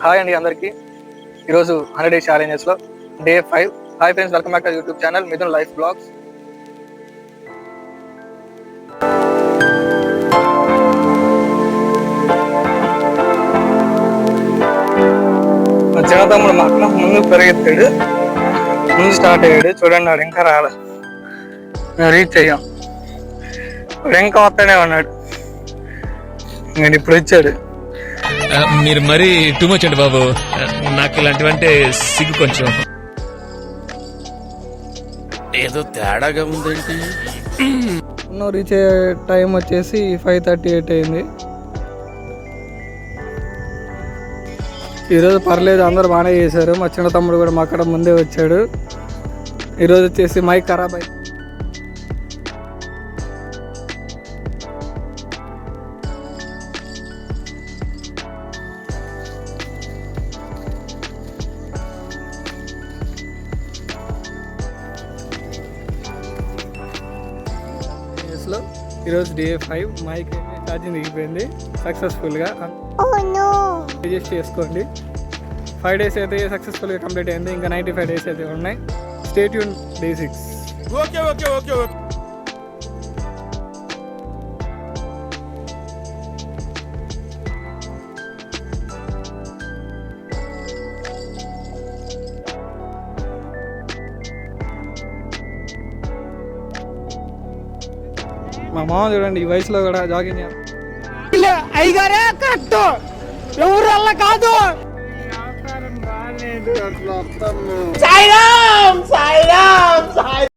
Hi అండి అందరికీ. ఈరోజు 100 డేస్ ఛాలెంజెస్లో day 5. Hi friends, welcome back to YouTube channel Mithun life blogs. మా చిన్న తమ్ముడు మా అక్క ముందు పెరిగెత్తాడు, ముందు స్టార్ట్ అయ్యాడు. చూడండి, వాడు ఇంకా రాలే, మేము రీచ్ అయ్యాం. వాడు ఇంకా వస్తానే ఉన్నాడు, నేను ఇప్పుడు వచ్చాడు. మీరు మరీ టూ మచ్ అండి బాబు, నాకు ఇలాంటివంటే సిగ్గు కొంచెం. ఏదో తేడాగా ఉందేంటి. రీచ్ అయ్యే టైం వచ్చేసి 5:38 అయింది. ఈరోజు పర్లేదు, అందరూ బాగానే చేశారు. మా చిన్న తమ్ముడు కూడా మా అక్కడ ముందే వచ్చాడు. ఈరోజు వచ్చేసి మైక్ ఖరాబ్ అయింది. ఈరోజు డే 5. మైక్ ఛార్జింగ్ దిగిపోయింది సక్సెస్ఫుల్గా. రిజిస్టర్ చేసుకోండి. 5 డేస్ అయితే సక్సెస్ఫుల్గా కంప్లీట్ అయింది. ఇంకా 95 డేస్ అయితే ఉన్నాయి. Stay tune day 6. Okay okay okay okay. మా మామ చూడండి, ఈ వయసులో కూడా జాగింగ్ అయ్యగారే కరెక్ట్, ఎవరు అలా కాదు. సాయిరామ్ సాయిరామ్ సాయి